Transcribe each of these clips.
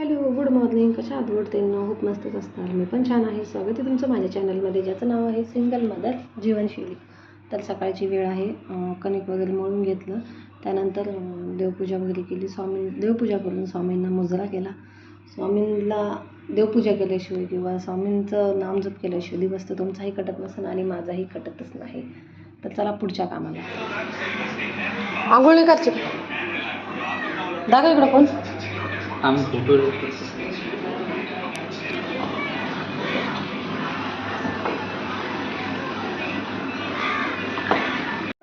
Hello, good morning. कशा आहात गोडतेंनो? खूप मस्तच असणार. मी पण छान आहे. स्वागत आहे तुमचं माझ्या चॅनलमध्ये, ज्याचं नाव आहे सिंगल मदर जीवनशैली. तर सकाळची वेळ आहे. कणिक वगैरे मळून घेतलं. त्यानंतर देवपूजा वगैरे केली. देवपूजा करून स्वामींना मुजरा केला. स्वामींना देवपूजा केल्याशिवाय किंवा स्वामींचं नामजप केल्याशिवाय दिवस तर तुमचाही कटत नसेल आणि माझाही कटतच नाही. तर चला पुढच्या कामाला. आंघोळ नाही करायची दादा इकडं कोण? आम्ही फोटो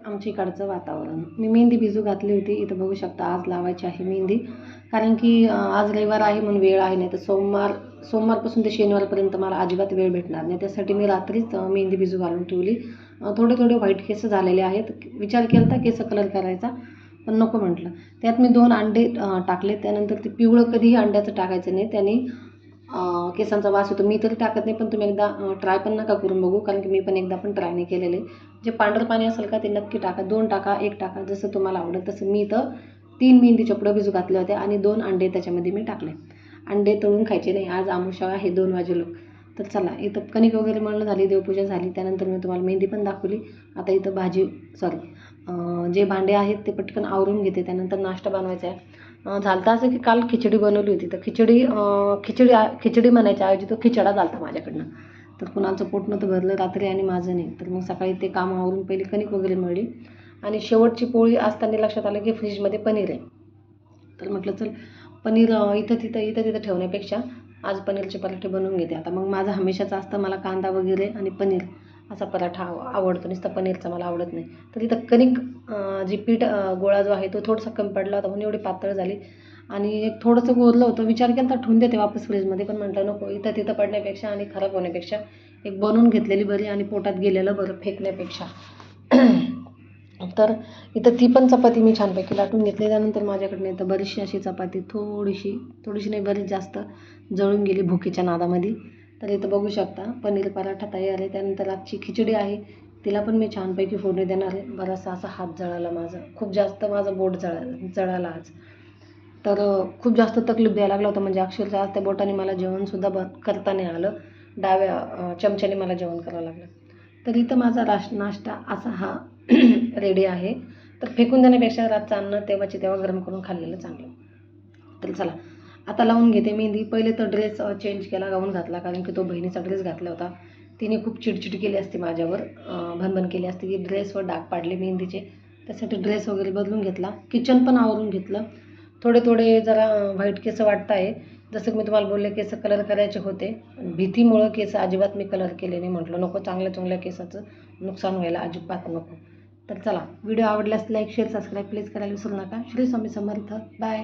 आमच्या इकडचं वातावरण. मी मेहंदी भिजू घातली होती. इथं बघू शकता आज लावायची आहे मेहंदी. कारण की आज रविवार आहे म्हणून वेळ आहे, नाही तर सोमवारपासून ते शनिवारपर्यंत मला अजिबात वेळ भेटणार नाही. त्यासाठी मी रात्रीच मेहंदी भिजू घालून ठेवली. थोडे व्हाईट केस झालेले आहेत. विचार केला होता केस कलर करायचा, पण नको म्हटलं. त्यात मी 2 अंडे टाकले. त्यानंतर ते पिवळं कधीही अंड्याचं टाकायचं नाही, त्याने केसांचा वास होतो. मी तरी टाकत नाही, पण तुम्ही एकदा ट्राय पण नका करून बघू, कारण की मी पण एकदा पण ट्राय नाही केलेले. जे पांढरं पाणी असेल का ते नक्की टाका. 2 टाका, 1 टाका, जसं तुम्हाला आवडेल तसं. मी इथं 3 मेहंदीच्या पुढं भिजू घातले होते आणि 2 अंडे त्याच्यामध्ये मी टाकले. अंडे तळून खायचे नाही, आज आमुषा आहे 2 वाजे लोक. तर चला, इथं कणिक वगैरे मळणं झाली, देवपूजा झाली. त्यानंतर मी तुम्हाला मेहंदी पण दाखवली. आता इथं जे भांडे आहेत ते पटकन आवरून घेते. त्यानंतर नाश्ता बनवायचा आहे. झालं तर असं की काल खिचडी बनवली होती, तर खिचडी म्हणायच्या ऐवजी तो खिचडा झाला माझ्याकडनं. तर कुणाचं पोट नव्हतं भरलं रात्री आणि माझं नाही. तर मग सकाळी ते काम आवरून पहिली कणिक वगैरे मळली आणि शेवटची पोळी असताना लक्षात आलं की फ्रीजमध्ये पनीर आहे. तर म्हटलं चल पनीर इथं तिथं ठेवण्यापेक्षा आज पनीरचे पराठे बनवून घेते. आता मग माझं हमेशाचं असतं, मला कांदा वगैरे आणि पनीर असा पराठा आवडतो, नुसतं पनीरचा मला आवडत नाही. तर इथं कणिक जी पीठ गोळा जो आहे तो थोडासा कमी पडला होता म्हणून एवढी पातळ झाली आणि एक थोडंसं गोरलं होतं. विचार केला तर ठेवून देते वापस फ्रीजमध्ये, पण म्हटलं नको, इथं तिथं पडण्यापेक्षा आणि खराब होण्यापेक्षा एक बनवून घेतलेली बरी आणि पोटात गेलेलं बरं फेकण्यापेक्षा. तर इथं ती पण चपाती मी छानपैकी लाटून घेतली. त्यानंतर माझ्याकडनं इथं बरीचशी अशी चपाती थोडीशी नाही, बरीच जास्त जळून गेली भुकेच्या नादामध्ये. तर इथं बघू शकता पनीर पराठा तयार आहे. त्यानंतर आजची खिचडी आहे, तिला पण मी छानपैकी फोडणी देणार आहे. बराचसा असा हात जळाला माझा, खूप जास्त माझं बोट जळाला आज. तर खूप जास्त तकलीफ द्यायला लागला होता, म्हणजे अक्षरशः आज त्या बोटाने मला जेवणसुद्धा करता नाही आलं. डाव्या चमच्याने मला जेवण करावं लागलं. तर इथं माझा नाश्ता असा हा रेडी आहे. तर फेकून देण्यापेक्षा रातचं अन्न तेव्हाची तेव्हा गरम करून खाल्लेलं चांगलं. तर चला आता लावून घेते मेहंदी. पहिले तर ड्रेस चेंज केला, गाऊन घातला, कारण की तो बहिणीचा ड्रेस घातला होता. तिने खूप चिडचिड केली असती माझ्यावर, भनभन केली असती की ड्रेसवर डाग पाडले मेहंदीचे. त्यासाठी ड्रेस वगैरे बदलून घेतला. किचन पण आवरून घेतलं. थोडे जरा व्हाईट केस वाटत आहे. जसं की मी तुम्हाला बोलले केस कलर करायचे होते, भीतीमुळं केस अजिबात मी कलर केले नाही. म्हटलं नको, चांगल्या केसाचं नुकसान व्हायला अजिबात नको. तर चला, व्हिडिओ आवडल्यास लाईक शेअर सबस्क्राईब प्लीज करायला विसरू नका. श्री स्वामी समर्थ. बाय.